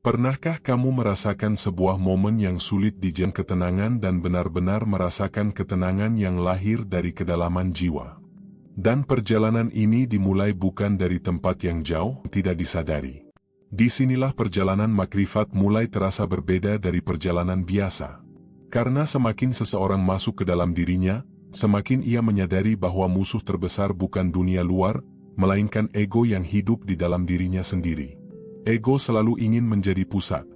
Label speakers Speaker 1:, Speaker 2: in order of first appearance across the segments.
Speaker 1: Pernahkah kamu merasakan sebuah momen yang sulit dijen ketenangan dan benar-benar merasakan ketenangan yang lahir dari kedalaman jiwa? Dan perjalanan ini dimulai bukan dari tempat yang jauh, tidak disadari. Disinilah perjalanan makrifat mulai terasa berbeda dari perjalanan biasa. Karena semakin seseorang masuk ke dalam dirinya, semakin ia menyadari bahwa musuh terbesar bukan dunia luar, melainkan ego yang hidup di dalam dirinya sendiri. Ego selalu ingin menjadi pusat.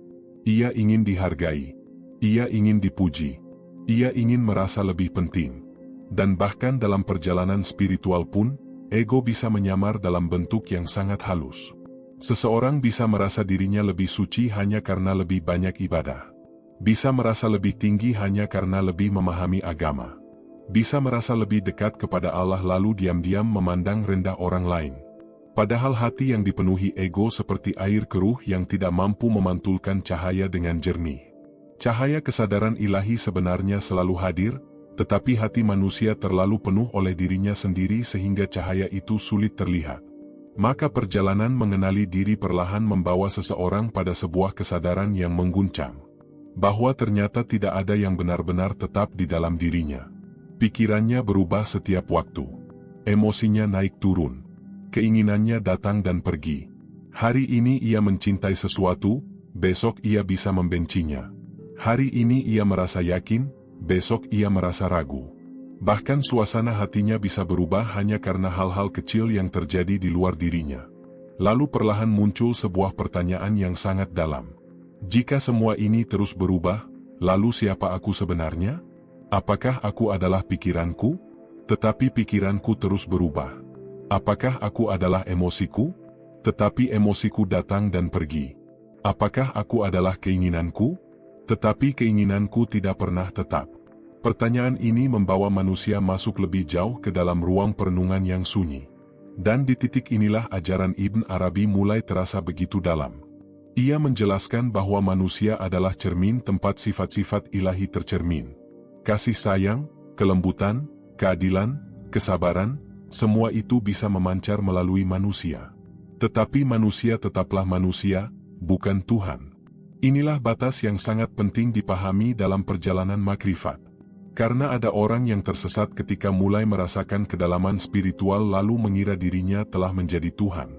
Speaker 1: Ia ingin dihargai. Ia ingin dipuji. Ia ingin merasa lebih penting. Dan bahkan dalam perjalanan spiritual pun, ego bisa menyamar dalam bentuk yang sangat halus. Seseorang bisa merasa dirinya lebih suci hanya karena lebih banyak ibadah. Bisa merasa lebih tinggi hanya karena lebih memahami agama. Bisa merasa lebih dekat kepada Allah lalu diam-diam memandang rendah orang lain. Padahal hati yang dipenuhi ego seperti air keruh yang tidak mampu memantulkan cahaya dengan jernih. Cahaya kesadaran ilahi sebenarnya selalu hadir, tetapi hati manusia terlalu penuh oleh dirinya sendiri sehingga cahaya itu sulit terlihat. Maka perjalanan mengenali diri perlahan membawa seseorang pada sebuah kesadaran yang mengguncang. Bahwa ternyata tidak ada yang benar-benar tetap di dalam dirinya. Pikirannya berubah setiap waktu. Emosinya naik turun. Keinginannya datang dan pergi. Hari ini ia mencintai sesuatu, besok ia bisa membencinya. Hari ini ia merasa yakin, besok ia merasa ragu. Bahkan suasana hatinya bisa berubah hanya karena hal-hal kecil yang terjadi di luar dirinya. Lalu perlahan muncul sebuah pertanyaan yang sangat dalam. Jika semua ini terus berubah, lalu siapa aku sebenarnya? Apakah aku adalah pikiranku? Tetapi pikiranku terus berubah. Apakah aku adalah emosiku? Tetapi emosiku datang dan pergi. Apakah aku adalah keinginanku? Tetapi keinginanku tidak pernah tetap. Pertanyaan ini membawa manusia masuk lebih jauh ke dalam ruang perenungan yang sunyi. Dan di titik inilah ajaran Ibn Arabi mulai terasa begitu dalam. Ia menjelaskan bahwa manusia adalah cermin tempat sifat-sifat ilahi tercermin. Kasih sayang, kelembutan, keadilan, kesabaran, semua itu bisa memancar melalui manusia. Tetapi manusia tetaplah manusia, bukan Tuhan. Inilah batas yang sangat penting dipahami dalam perjalanan makrifat. Karena ada orang yang tersesat ketika mulai merasakan kedalaman spiritual lalu mengira dirinya telah menjadi Tuhan.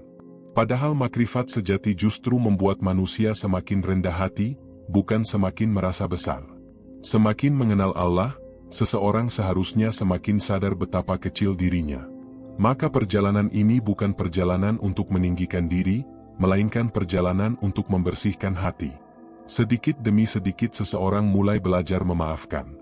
Speaker 1: Padahal makrifat sejati justru membuat manusia semakin rendah hati, bukan semakin merasa besar. Semakin mengenal Allah, seseorang seharusnya semakin sadar betapa kecil dirinya. Maka perjalanan ini bukan perjalanan untuk meninggikan diri, melainkan perjalanan untuk membersihkan hati. Sedikit demi sedikit seseorang mulai belajar memaafkan.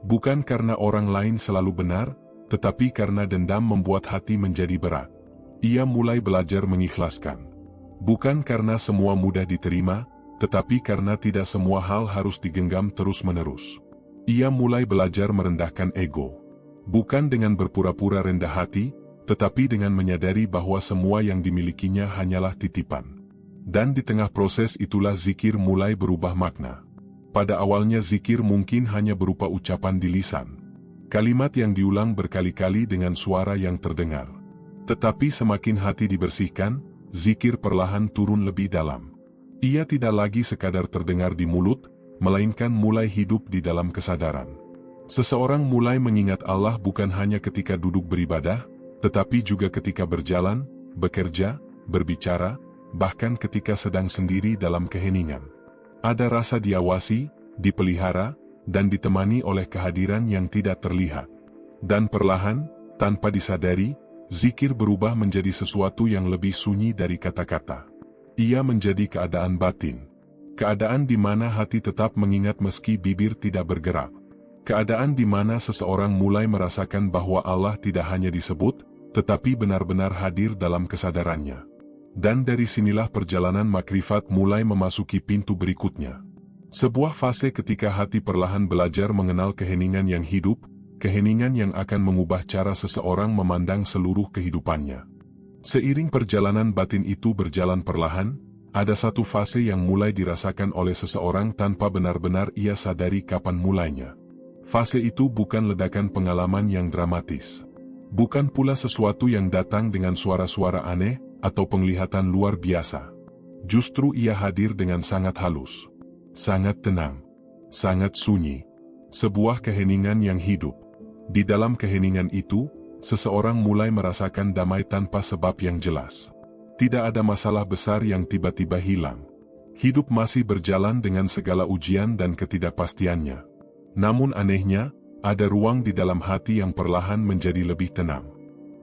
Speaker 1: Bukan karena orang lain selalu benar, tetapi karena dendam membuat hati menjadi berat. Ia mulai belajar mengikhlaskan. Bukan karena semua mudah diterima, tetapi karena tidak semua hal harus digenggam terus-menerus. Ia mulai belajar merendahkan ego. Bukan dengan berpura-pura rendah hati, tetapi dengan menyadari bahwa semua yang dimilikinya hanyalah titipan. Dan di tengah proses itulah zikir mulai berubah makna. Pada awalnya zikir mungkin hanya berupa ucapan di lisan. Kalimat yang diulang berkali-kali dengan suara yang terdengar. Tetapi semakin hati dibersihkan, zikir perlahan turun lebih dalam. Ia tidak lagi sekadar terdengar di mulut, melainkan mulai hidup di dalam kesadaran. Seseorang mulai mengingat Allah bukan hanya ketika duduk beribadah, tetapi juga ketika berjalan, bekerja, berbicara, bahkan ketika sedang sendiri dalam keheningan. Ada rasa diawasi, dipelihara, dan ditemani oleh kehadiran yang tidak terlihat. Dan perlahan, tanpa disadari, zikir berubah menjadi sesuatu yang lebih sunyi dari kata-kata. Ia menjadi keadaan batin. Keadaan di mana hati tetap mengingat meski bibir tidak bergerak. Keadaan di mana seseorang mulai merasakan bahwa Allah tidak hanya disebut, tetapi benar-benar hadir dalam kesadarannya. Dan dari sinilah perjalanan makrifat mulai memasuki pintu berikutnya. Sebuah fase ketika hati perlahan belajar mengenal keheningan yang hidup, keheningan yang akan mengubah cara seseorang memandang seluruh kehidupannya. Seiring perjalanan batin itu berjalan perlahan, ada satu fase yang mulai dirasakan oleh seseorang tanpa benar-benar ia sadari kapan mulainya. Fase itu bukan ledakan pengalaman yang dramatis. Bukan pula sesuatu yang datang dengan suara-suara aneh, atau penglihatan luar biasa. Justru ia hadir dengan sangat halus, sangat tenang, sangat sunyi. Sebuah keheningan yang hidup. Di dalam keheningan itu, seseorang mulai merasakan damai tanpa sebab yang jelas. Tidak ada masalah besar yang tiba-tiba hilang. Hidup masih berjalan dengan segala ujian dan ketidakpastiannya. Namun anehnya, ada ruang di dalam hati yang perlahan menjadi lebih tenang.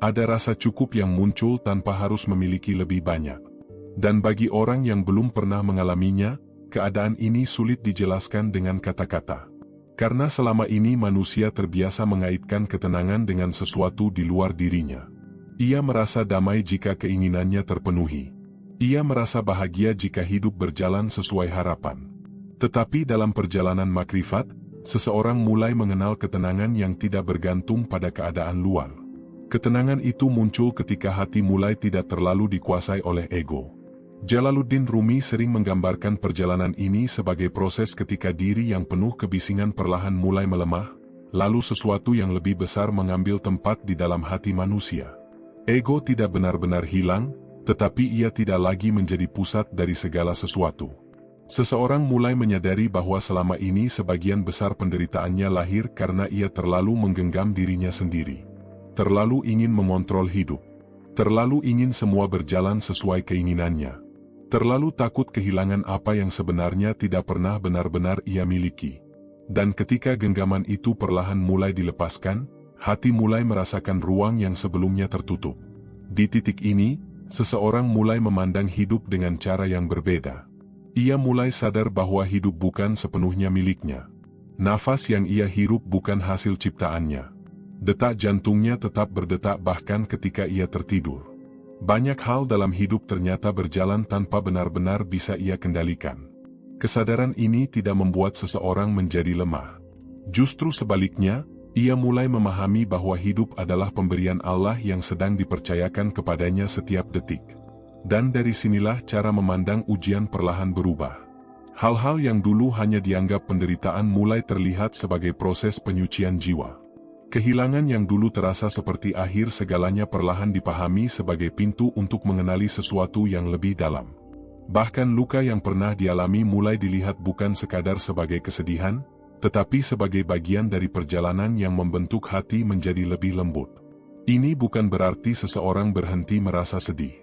Speaker 1: Ada rasa cukup yang muncul tanpa harus memiliki lebih banyak. Dan bagi orang yang belum pernah mengalaminya, keadaan ini sulit dijelaskan dengan kata-kata. Karena selama ini manusia terbiasa mengaitkan ketenangan dengan sesuatu di luar dirinya. Ia merasa damai jika keinginannya terpenuhi. Ia merasa bahagia jika hidup berjalan sesuai harapan. Tetapi dalam perjalanan makrifat, seseorang mulai mengenal ketenangan yang tidak bergantung pada keadaan luar. Ketenangan itu muncul ketika hati mulai tidak terlalu dikuasai oleh ego. Jalaluddin Rumi sering menggambarkan perjalanan ini sebagai proses ketika diri yang penuh kebisingan perlahan mulai melemah, lalu sesuatu yang lebih besar mengambil tempat di dalam hati manusia. Ego tidak benar-benar hilang, tetapi ia tidak lagi menjadi pusat dari segala sesuatu. Seseorang mulai menyadari bahwa selama ini sebagian besar penderitaannya lahir karena ia terlalu menggenggam dirinya sendiri. Terlalu ingin mengontrol hidup. Terlalu ingin semua berjalan sesuai keinginannya. Terlalu takut kehilangan apa yang sebenarnya tidak pernah benar-benar ia miliki. Dan ketika genggaman itu perlahan mulai dilepaskan, hati mulai merasakan ruang yang sebelumnya tertutup. Di titik ini, seseorang mulai memandang hidup dengan cara yang berbeda. Ia mulai sadar bahwa hidup bukan sepenuhnya miliknya. Nafas yang ia hirup bukan hasil ciptaannya. Detak jantungnya tetap berdetak bahkan ketika ia tertidur. Banyak hal dalam hidup ternyata berjalan tanpa benar-benar bisa ia kendalikan. Kesadaran ini tidak membuat seseorang menjadi lemah. Justru sebaliknya, ia mulai memahami bahwa hidup adalah pemberian Allah yang sedang dipercayakan kepadanya setiap detik. Dan dari sinilah cara memandang ujian perlahan berubah. Hal-hal yang dulu hanya dianggap penderitaan mulai terlihat sebagai proses penyucian jiwa. Kehilangan yang dulu terasa seperti akhir segalanya perlahan dipahami sebagai pintu untuk mengenali sesuatu yang lebih dalam. Bahkan luka yang pernah dialami mulai dilihat bukan sekadar sebagai kesedihan, tetapi sebagai bagian dari perjalanan yang membentuk hati menjadi lebih lembut. Ini bukan berarti seseorang berhenti merasa sedih.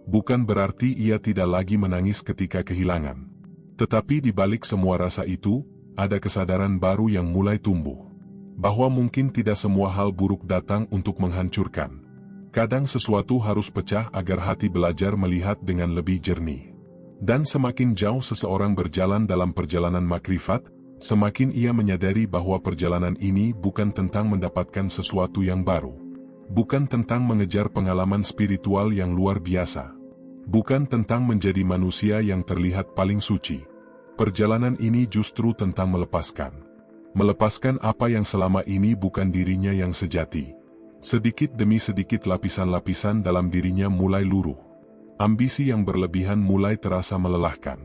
Speaker 1: Bukan berarti ia tidak lagi menangis ketika kehilangan. Tetapi di balik semua rasa itu, ada kesadaran baru yang mulai tumbuh. Bahwa mungkin tidak semua hal buruk datang untuk menghancurkan. Kadang sesuatu harus pecah agar hati belajar melihat dengan lebih jernih. Dan semakin jauh seseorang berjalan dalam perjalanan makrifat, semakin ia menyadari bahwa perjalanan ini bukan tentang mendapatkan sesuatu yang baru. Bukan tentang mengejar pengalaman spiritual yang luar biasa. Bukan tentang menjadi manusia yang terlihat paling suci. Perjalanan ini justru tentang melepaskan. Melepaskan apa yang selama ini bukan dirinya yang sejati. Sedikit demi sedikit lapisan-lapisan dalam dirinya mulai luruh. Ambisi yang berlebihan mulai terasa melelahkan.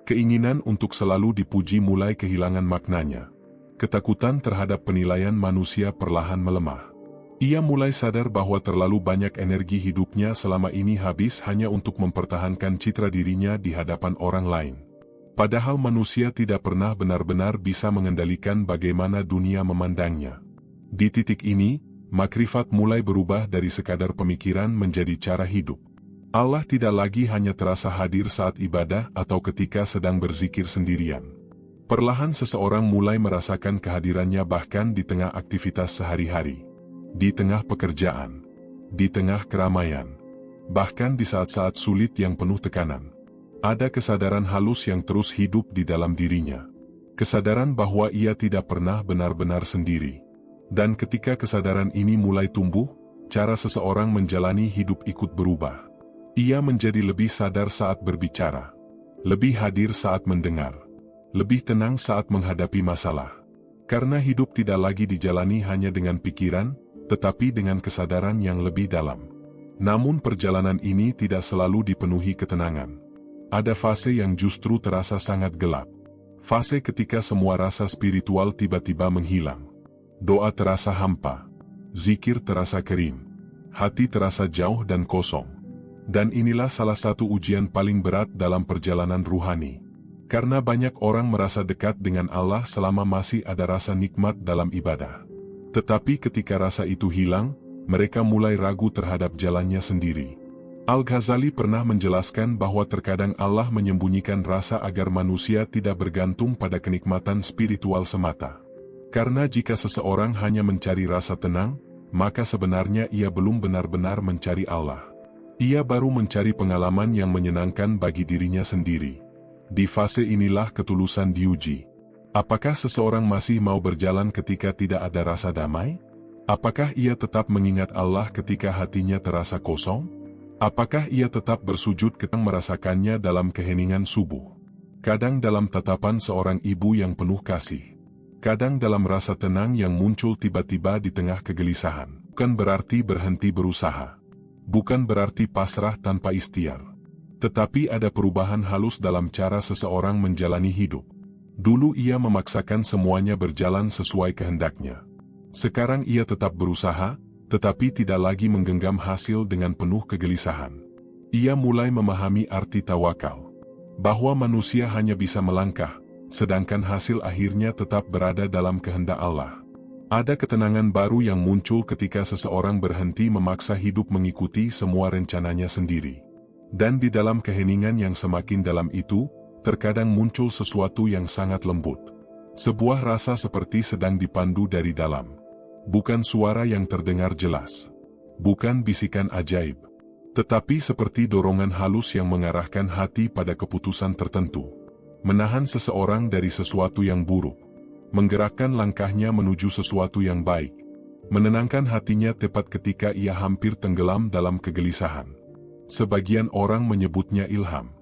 Speaker 1: Keinginan untuk selalu dipuji mulai kehilangan maknanya. Ketakutan terhadap penilaian manusia perlahan melemah. Ia mulai sadar bahwa terlalu banyak energi hidupnya selama ini habis hanya untuk mempertahankan citra dirinya di hadapan orang lain. Padahal manusia tidak pernah benar-benar bisa mengendalikan bagaimana dunia memandangnya. Di titik ini, makrifat mulai berubah dari sekadar pemikiran menjadi cara hidup. Allah tidak lagi hanya terasa hadir saat ibadah atau ketika sedang berzikir sendirian. Perlahan seseorang mulai merasakan kehadirannya bahkan di tengah aktivitas sehari-hari. Di tengah pekerjaan. Di tengah keramaian. Bahkan di saat-saat sulit yang penuh tekanan. Ada kesadaran halus yang terus hidup di dalam dirinya. Kesadaran bahwa ia tidak pernah benar-benar sendiri. Dan ketika kesadaran ini mulai tumbuh, cara seseorang menjalani hidup ikut berubah. Ia menjadi lebih sadar saat berbicara. Lebih hadir saat mendengar. Lebih tenang saat menghadapi masalah. Karena hidup tidak lagi dijalani hanya dengan pikiran, tetapi dengan kesadaran yang lebih dalam. Namun perjalanan ini tidak selalu dipenuhi ketenangan. Ada fase yang justru terasa sangat gelap. Fase ketika semua rasa spiritual tiba-tiba menghilang. Doa terasa hampa. Zikir terasa kering. Hati terasa jauh dan kosong. Dan inilah salah satu ujian paling berat dalam perjalanan ruhani. Karena banyak orang merasa dekat dengan Allah selama masih ada rasa nikmat dalam ibadah. Tetapi ketika rasa itu hilang, mereka mulai ragu terhadap jalannya sendiri. Al-Ghazali pernah menjelaskan bahwa terkadang Allah menyembunyikan rasa agar manusia tidak bergantung pada kenikmatan spiritual semata. Karena jika seseorang hanya mencari rasa tenang, maka sebenarnya ia belum benar-benar mencari Allah. Ia baru mencari pengalaman yang menyenangkan bagi dirinya sendiri. Di fase inilah ketulusan diuji. Apakah seseorang masih mau berjalan ketika tidak ada rasa damai? Apakah ia tetap mengingat Allah ketika hatinya terasa kosong? Apakah ia tetap bersujud ketika merasakannya dalam keheningan subuh? Kadang dalam tatapan seorang ibu yang penuh kasih. Kadang dalam rasa tenang yang muncul tiba-tiba di tengah kegelisahan. Bukan berarti berhenti berusaha. Bukan berarti pasrah tanpa ikhtiar. Tetapi ada perubahan halus dalam cara seseorang menjalani hidup. Dulu ia memaksakan semuanya berjalan sesuai kehendaknya. Sekarang ia tetap berusaha, tetapi tidak lagi menggenggam hasil dengan penuh kegelisahan. Ia mulai memahami arti tawakal. Bahwa manusia hanya bisa melangkah, sedangkan hasil akhirnya tetap berada dalam kehendak Allah. Ada ketenangan baru yang muncul ketika seseorang berhenti memaksa hidup mengikuti semua rencananya sendiri. Dan di dalam keheningan yang semakin dalam itu, terkadang muncul sesuatu yang sangat lembut. Sebuah rasa seperti sedang dipandu dari dalam. Bukan suara yang terdengar jelas. Bukan bisikan ajaib. Tetapi seperti dorongan halus yang mengarahkan hati pada keputusan tertentu. Menahan seseorang dari sesuatu yang buruk. Menggerakkan langkahnya menuju sesuatu yang baik. Menenangkan hatinya tepat ketika ia hampir tenggelam dalam kegelisahan. Sebagian orang menyebutnya ilham.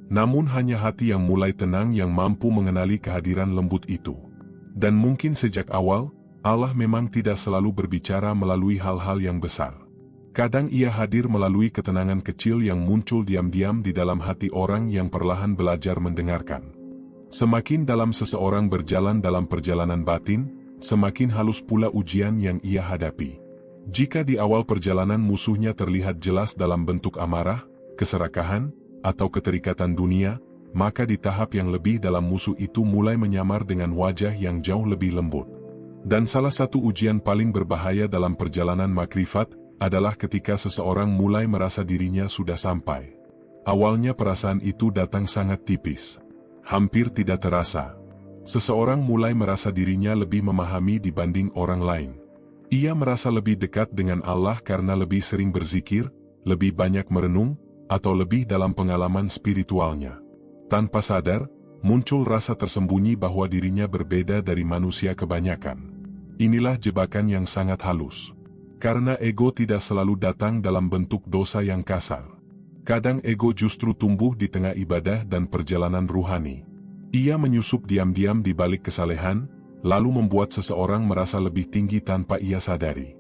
Speaker 1: Namun hanya hati yang mulai tenang yang mampu mengenali kehadiran lembut itu. Dan mungkin sejak awal, Allah memang tidak selalu berbicara melalui hal-hal yang besar. Kadang ia hadir melalui ketenangan kecil yang muncul diam-diam di dalam hati orang yang perlahan belajar mendengarkan. Semakin dalam seseorang berjalan dalam perjalanan batin, semakin halus pula ujian yang ia hadapi. Jika di awal perjalanan musuhnya terlihat jelas dalam bentuk amarah, keserakahan, atau keterikatan dunia, maka di tahap yang lebih dalam musuh itu mulai menyamar dengan wajah yang jauh lebih lembut. Dan salah satu ujian paling berbahaya dalam perjalanan makrifat adalah ketika seseorang mulai merasa dirinya sudah sampai. Awalnya perasaan itu datang sangat tipis. Hampir tidak terasa. Seseorang mulai merasa dirinya lebih memahami dibanding orang lain. Ia merasa lebih dekat dengan Allah karena lebih sering berzikir, lebih banyak merenung, atau lebih dalam pengalaman spiritualnya. Tanpa sadar, muncul rasa tersembunyi bahwa dirinya berbeda dari manusia kebanyakan. Inilah jebakan yang sangat halus. Karena ego tidak selalu datang dalam bentuk dosa yang kasar. Kadang ego justru tumbuh di tengah ibadah dan perjalanan ruhani. Ia menyusup diam-diam di balik kesalehan, lalu membuat seseorang merasa lebih tinggi tanpa ia sadari.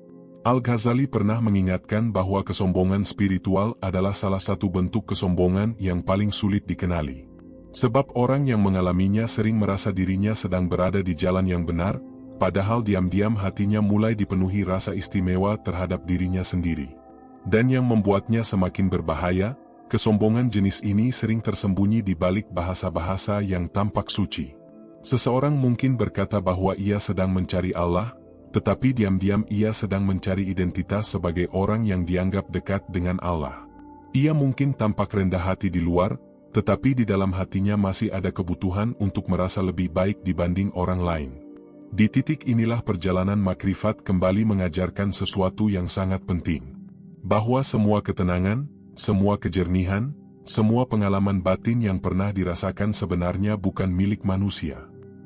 Speaker 1: Al-Ghazali pernah mengingatkan bahwa kesombongan spiritual adalah salah satu bentuk kesombongan yang paling sulit dikenali. Sebab orang yang mengalaminya sering merasa dirinya sedang berada di jalan yang benar, padahal diam-diam hatinya mulai dipenuhi rasa istimewa terhadap dirinya sendiri. Dan yang membuatnya semakin berbahaya, kesombongan jenis ini sering tersembunyi di balik bahasa-bahasa yang tampak suci. Seseorang mungkin berkata bahwa ia sedang mencari Allah, tetapi diam-diam ia sedang mencari identitas sebagai orang yang dianggap dekat dengan Allah. Ia mungkin tampak rendah hati di luar, tetapi di dalam hatinya masih ada kebutuhan untuk merasa lebih baik dibanding orang lain. Di titik inilah perjalanan makrifat kembali mengajarkan sesuatu yang sangat penting. Bahwa semua ketenangan, semua kejernihan, semua pengalaman batin yang pernah dirasakan sebenarnya bukan milik manusia.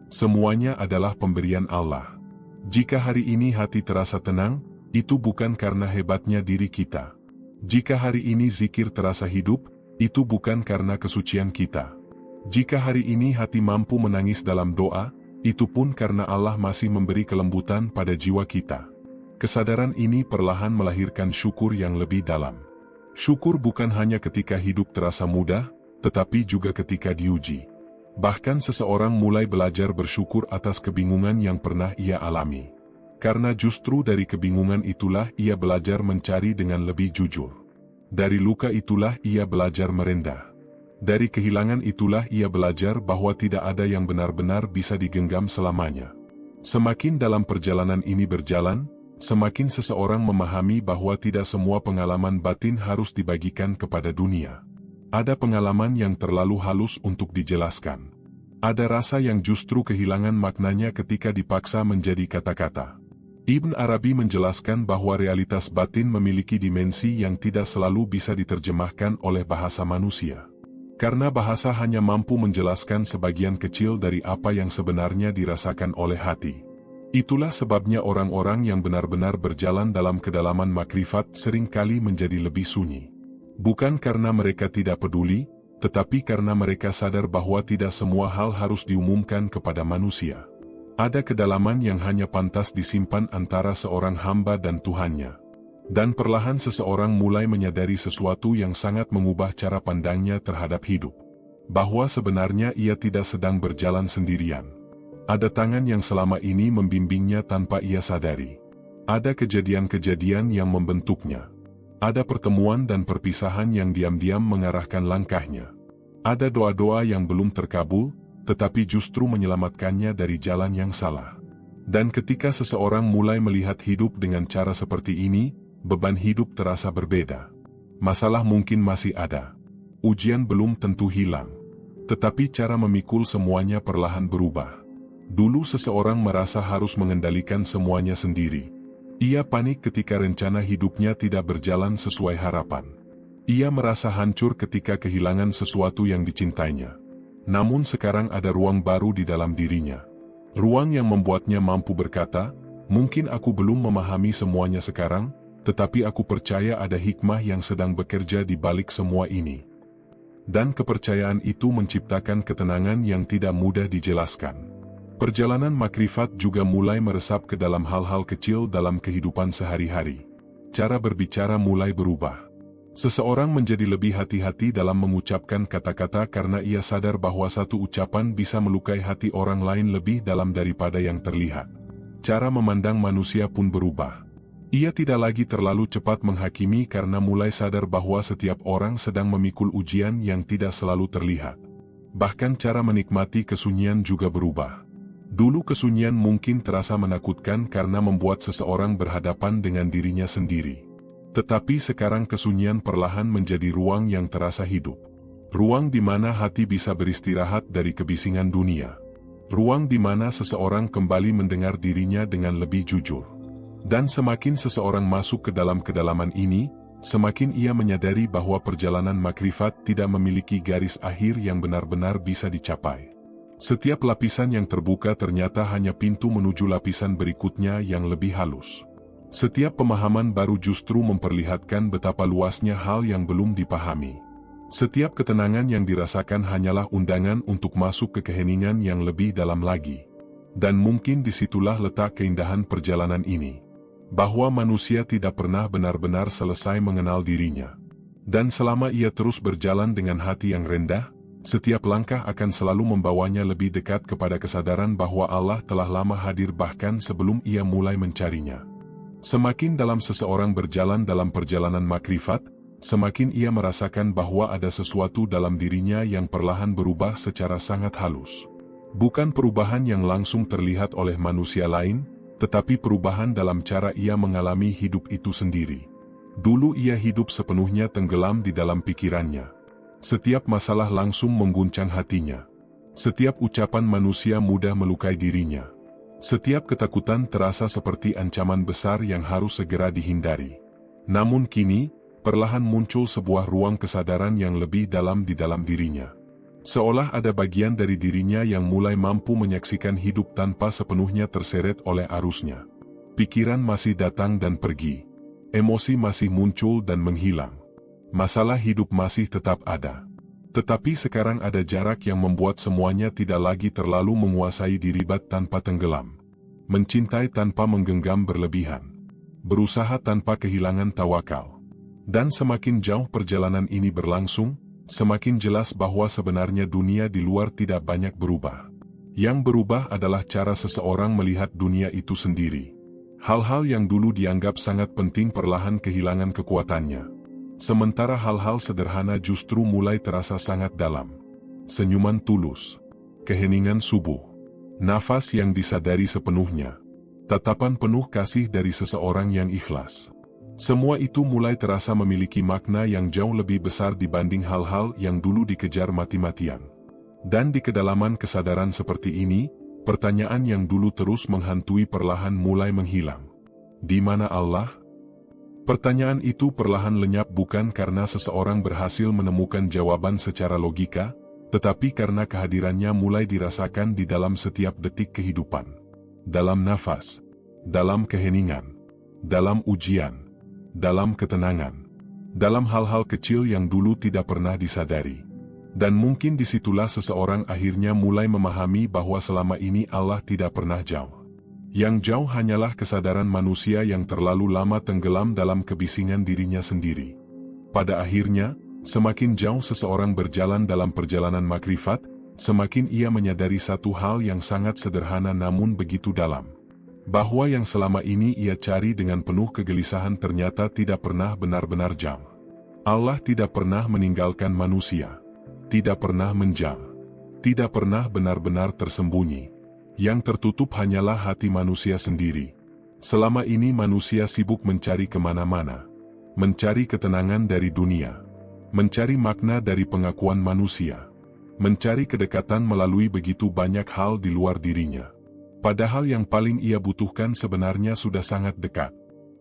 Speaker 1: Semuanya adalah pemberian Allah. Jika hari ini hati terasa tenang, itu bukan karena hebatnya diri kita. Jika hari ini zikir terasa hidup, itu bukan karena kesucian kita. Jika hari ini hati mampu menangis dalam doa, itu pun karena Allah masih memberi kelembutan pada jiwa kita. Kesadaran ini perlahan melahirkan syukur yang lebih dalam. Syukur bukan hanya ketika hidup terasa mudah, tetapi juga ketika diuji. Bahkan seseorang mulai belajar bersyukur atas kebingungan yang pernah ia alami. Karena justru dari kebingungan itulah ia belajar mencari dengan lebih jujur. Dari luka itulah ia belajar merendah. Dari kehilangan itulah ia belajar bahwa tidak ada yang benar-benar bisa digenggam selamanya. Semakin dalam perjalanan ini berjalan, semakin seseorang memahami bahwa tidak semua pengalaman batin harus dibagikan kepada dunia. Ada pengalaman yang terlalu halus untuk dijelaskan. Ada rasa yang justru kehilangan maknanya ketika dipaksa menjadi kata-kata. Ibn Arabi menjelaskan bahwa realitas batin memiliki dimensi yang tidak selalu bisa diterjemahkan oleh bahasa manusia. Karena bahasa hanya mampu menjelaskan sebagian kecil dari apa yang sebenarnya dirasakan oleh hati. Itulah sebabnya orang-orang yang benar-benar berjalan dalam kedalaman makrifat seringkali menjadi lebih sunyi. Bukan karena mereka tidak peduli, tetapi karena mereka sadar bahwa tidak semua hal harus diumumkan kepada manusia. Ada kedalaman yang hanya pantas disimpan antara seorang hamba dan Tuhannya. Dan perlahan seseorang mulai menyadari sesuatu yang sangat mengubah cara pandangnya terhadap hidup. Bahwa sebenarnya ia tidak sedang berjalan sendirian. Ada tangan yang selama ini membimbingnya tanpa ia sadari. Ada kejadian-kejadian yang membentuknya. Ada pertemuan dan perpisahan yang diam-diam mengarahkan langkahnya. Ada doa-doa yang belum terkabul, tetapi justru menyelamatkannya dari jalan yang salah. Dan ketika seseorang mulai melihat hidup dengan cara seperti ini, beban hidup terasa berbeda. Masalah mungkin masih ada. Ujian belum tentu hilang. Tetapi cara memikul semuanya perlahan berubah. Dulu seseorang merasa harus mengendalikan semuanya sendiri. Ia panik ketika rencana hidupnya tidak berjalan sesuai harapan. Ia merasa hancur ketika kehilangan sesuatu yang dicintainya. Namun sekarang ada ruang baru di dalam dirinya. Ruang yang membuatnya mampu berkata, mungkin aku belum memahami semuanya sekarang, tetapi aku percaya ada hikmah yang sedang bekerja di balik semua ini. Dan kepercayaan itu menciptakan ketenangan yang tidak mudah dijelaskan. Perjalanan makrifat juga mulai meresap ke dalam hal-hal kecil dalam kehidupan sehari-hari. Cara berbicara mulai berubah. Seseorang menjadi lebih hati-hati dalam mengucapkan kata-kata karena ia sadar bahwa satu ucapan bisa melukai hati orang lain lebih dalam daripada yang terlihat. Cara memandang manusia pun berubah. Ia tidak lagi terlalu cepat menghakimi karena mulai sadar bahwa setiap orang sedang memikul ujian yang tidak selalu terlihat. Bahkan cara menikmati kesunyian juga berubah. Dulu kesunyian mungkin terasa menakutkan karena membuat seseorang berhadapan dengan dirinya sendiri. Tetapi sekarang kesunyian perlahan menjadi ruang yang terasa hidup. Ruang di mana hati bisa beristirahat dari kebisingan dunia. Ruang di mana seseorang kembali mendengar dirinya dengan lebih jujur. Dan semakin seseorang masuk ke dalam kedalaman ini, semakin ia menyadari bahwa perjalanan makrifat tidak memiliki garis akhir yang benar-benar bisa dicapai. Setiap lapisan yang terbuka ternyata hanya pintu menuju lapisan berikutnya yang lebih halus. Setiap pemahaman baru justru memperlihatkan betapa luasnya hal yang belum dipahami. Setiap ketenangan yang dirasakan hanyalah undangan untuk masuk ke keheningan yang lebih dalam lagi. Dan mungkin disitulah letak keindahan perjalanan ini. Bahwa manusia tidak pernah benar-benar selesai mengenal dirinya. Dan selama ia terus berjalan dengan hati yang rendah, setiap langkah akan selalu membawanya lebih dekat kepada kesadaran bahwa Allah telah lama hadir bahkan sebelum ia mulai mencarinya. Semakin dalam seseorang berjalan dalam perjalanan makrifat, semakin ia merasakan bahwa ada sesuatu dalam dirinya yang perlahan berubah secara sangat halus. Bukan perubahan yang langsung terlihat oleh manusia lain, tetapi perubahan dalam cara ia mengalami hidup itu sendiri. Dulu ia hidup sepenuhnya tenggelam di dalam pikirannya. Setiap masalah langsung mengguncang hatinya. Setiap ucapan manusia mudah melukai dirinya. Setiap ketakutan terasa seperti ancaman besar yang harus segera dihindari. Namun kini, perlahan muncul sebuah ruang kesadaran yang lebih dalam di dalam dirinya. Seolah ada bagian dari dirinya yang mulai mampu menyaksikan hidup tanpa sepenuhnya terseret oleh arusnya. Pikiran masih datang dan pergi. Emosi masih muncul dan menghilang. Masalah hidup masih tetap ada. Tetapi sekarang ada jarak yang membuat semuanya tidak lagi terlalu menguasai diribat tanpa tenggelam. Mencintai tanpa menggenggam berlebihan. Berusaha tanpa kehilangan tawakal. Dan semakin jauh perjalanan ini berlangsung, semakin jelas bahwa sebenarnya dunia di luar tidak banyak berubah. Yang berubah adalah cara seseorang melihat dunia itu sendiri. Hal-hal yang dulu dianggap sangat penting perlahan kehilangan kekuatannya. Sementara hal-hal sederhana justru mulai terasa sangat dalam. Senyuman tulus, keheningan subuh, nafas yang disadari sepenuhnya, tatapan penuh kasih dari seseorang yang ikhlas. Semua itu mulai terasa memiliki makna yang jauh lebih besar dibanding hal-hal yang dulu dikejar mati-matian. Dan di kedalaman kesadaran seperti ini, pertanyaan yang dulu terus menghantui perlahan mulai menghilang. Di mana Allah? Pertanyaan itu perlahan lenyap bukan karena seseorang berhasil menemukan jawaban secara logika, tetapi karena kehadirannya mulai dirasakan di dalam setiap detik kehidupan. Dalam nafas, dalam keheningan, dalam ujian, dalam ketenangan, dalam hal-hal kecil yang dulu tidak pernah disadari. Dan mungkin disitulah seseorang akhirnya mulai memahami bahwa selama ini Allah tidak pernah jauh. Yang jauh hanyalah kesadaran manusia yang terlalu lama tenggelam dalam kebisingan dirinya sendiri. Pada akhirnya, semakin jauh seseorang berjalan dalam perjalanan makrifat, semakin ia menyadari satu hal yang sangat sederhana namun begitu dalam. Bahwa yang selama ini ia cari dengan penuh kegelisahan ternyata tidak pernah benar-benar jauh. Allah tidak pernah meninggalkan manusia. Tidak pernah menjauh. Tidak pernah benar-benar tersembunyi. Yang tertutup hanyalah hati manusia sendiri. Selama ini manusia sibuk mencari kemana-mana. Mencari ketenangan dari dunia. Mencari makna dari pengakuan manusia. Mencari kedekatan melalui begitu banyak hal di luar dirinya. Padahal yang paling ia butuhkan sebenarnya sudah sangat dekat.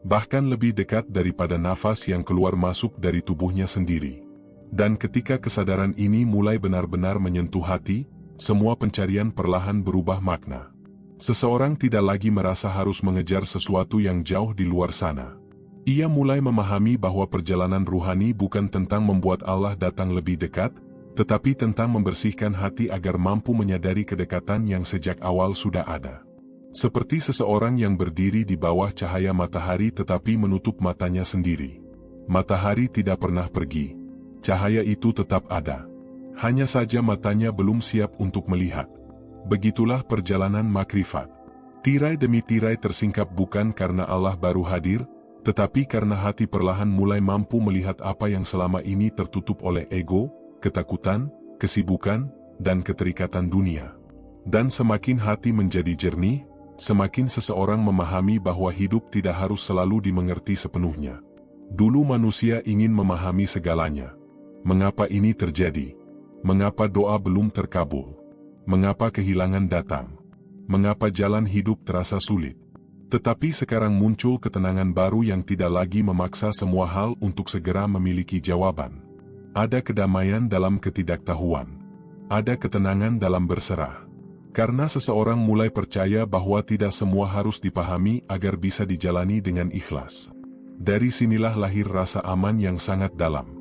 Speaker 1: Bahkan lebih dekat daripada nafas yang keluar masuk dari tubuhnya sendiri. Dan ketika kesadaran ini mulai benar-benar menyentuh hati, semua pencarian perlahan berubah makna. Seseorang tidak lagi merasa harus mengejar sesuatu yang jauh di luar sana. Ia mulai memahami bahwa perjalanan ruhani bukan tentang membuat Allah datang lebih dekat, tetapi tentang membersihkan hati agar mampu menyadari kedekatan yang sejak awal sudah ada. Seperti seseorang yang berdiri di bawah cahaya matahari tetapi menutup matanya sendiri. Matahari tidak pernah pergi. Cahaya itu tetap ada. Hanya saja matanya belum siap untuk melihat. Begitulah perjalanan makrifat. Tirai demi tirai tersingkap bukan karena Allah baru hadir, tetapi karena hati perlahan mulai mampu melihat apa yang selama ini tertutup oleh ego, ketakutan, kesibukan, dan keterikatan dunia. Dan semakin hati menjadi jernih, semakin seseorang memahami bahwa hidup tidak harus selalu dimengerti sepenuhnya. Dulu manusia ingin memahami segalanya. Mengapa ini terjadi? Mengapa doa belum terkabul? Mengapa kehilangan datang? Mengapa jalan hidup terasa sulit? Tetapi sekarang muncul ketenangan baru yang tidak lagi memaksa semua hal untuk segera memiliki jawaban. Ada kedamaian dalam ketidaktahuan. Ada ketenangan dalam berserah. Karena seseorang mulai percaya bahwa tidak semua harus dipahami agar bisa dijalani dengan ikhlas. Dari sinilah lahir rasa aman yang sangat dalam.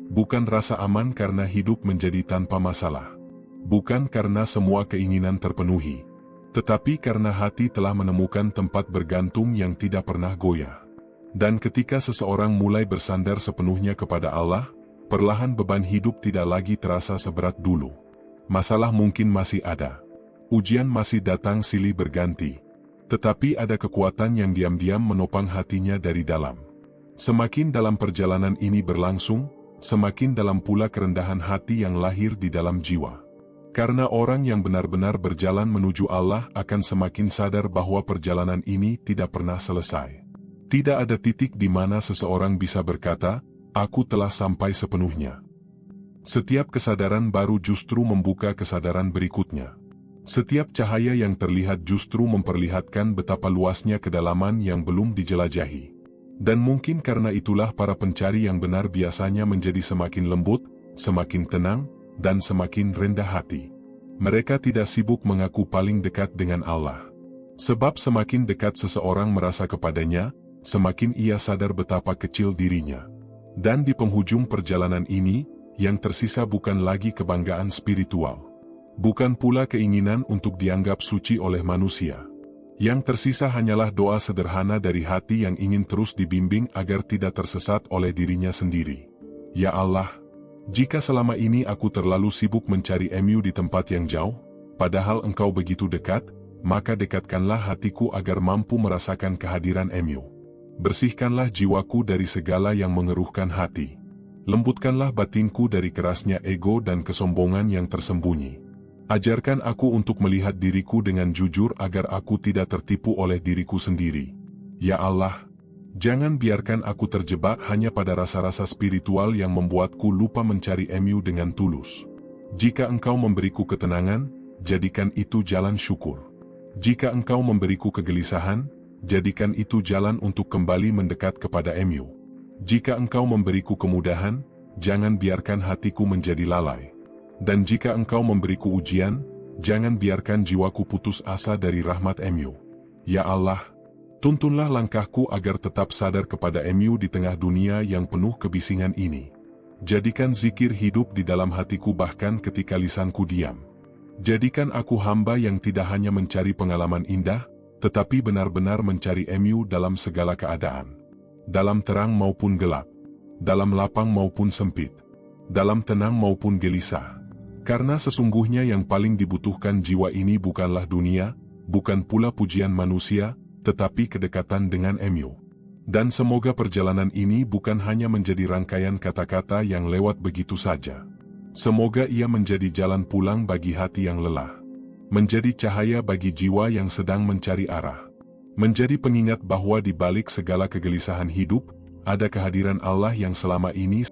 Speaker 1: Bukan rasa aman karena hidup menjadi tanpa masalah. Bukan karena semua keinginan terpenuhi. Tetapi karena hati telah menemukan tempat bergantung yang tidak pernah goyah. Dan ketika seseorang mulai bersandar sepenuhnya kepada Allah, perlahan beban hidup tidak lagi terasa seberat dulu. Masalah mungkin masih ada. Ujian masih datang silih berganti. Tetapi ada kekuatan yang diam-diam menopang hatinya dari dalam. Semakin dalam perjalanan ini berlangsung, semakin dalam pula kerendahan hati yang lahir di dalam jiwa. Karena orang yang benar-benar berjalan menuju Allah akan semakin sadar bahwa perjalanan ini tidak pernah selesai. Tidak ada titik di mana seseorang bisa berkata, "Aku telah sampai sepenuhnya." Setiap kesadaran baru justru membuka kesadaran berikutnya. Setiap cahaya yang terlihat justru memperlihatkan betapa luasnya kedalaman yang belum dijelajahi. Dan mungkin karena itulah para pencari yang benar biasanya menjadi semakin lembut, semakin tenang, dan semakin rendah hati. Mereka tidak sibuk mengaku paling dekat dengan Allah. Sebab semakin dekat seseorang merasa kepadanya, semakin ia sadar betapa kecil dirinya. Dan di penghujung perjalanan ini, yang tersisa bukan lagi kebanggaan spiritual. Bukan pula keinginan untuk dianggap suci oleh manusia. Yang tersisa hanyalah doa sederhana dari hati yang ingin terus dibimbing agar tidak tersesat oleh dirinya sendiri. Ya Allah, jika selama ini aku terlalu sibuk mencari MU di tempat yang jauh, padahal Engkau begitu dekat, maka dekatkanlah hatiku agar mampu merasakan kehadiran MU. Bersihkanlah jiwaku dari segala yang mengeruhkan hati. Lembutkanlah batinku dari kerasnya ego dan kesombongan yang tersembunyi. Ajarkan aku untuk melihat diriku dengan jujur agar aku tidak tertipu oleh diriku sendiri. Ya Allah, jangan biarkan aku terjebak hanya pada rasa-rasa spiritual yang membuatku lupa mencari MU dengan tulus. Jika Engkau memberiku ketenangan, jadikan itu jalan syukur. Jika Engkau memberiku kegelisahan, jadikan itu jalan untuk kembali mendekat kepada MU. Jika Engkau memberiku kemudahan, jangan biarkan hatiku menjadi lalai. Dan jika Engkau memberiku ujian, jangan biarkan jiwaku putus asa dari rahmat MU. Ya Allah, tuntunlah langkahku agar tetap sadar kepada MU di tengah dunia yang penuh kebisingan ini. Jadikan zikir hidup di dalam hatiku bahkan ketika lisanku diam. Jadikan aku hamba yang tidak hanya mencari pengalaman indah, tetapi benar-benar mencari MU dalam segala keadaan. Dalam terang maupun gelap, dalam lapang maupun sempit, dalam tenang maupun gelisah. Karena sesungguhnya yang paling dibutuhkan jiwa ini bukanlah dunia, bukan pula pujian manusia, tetapi kedekatan dengan MU. Dan semoga perjalanan ini bukan hanya menjadi rangkaian kata-kata yang lewat begitu saja. Semoga ia menjadi jalan pulang bagi hati yang lelah, menjadi cahaya bagi jiwa yang sedang mencari arah. Menjadi pengingat bahwa di balik segala kegelisahan hidup, ada kehadiran Allah yang selama ini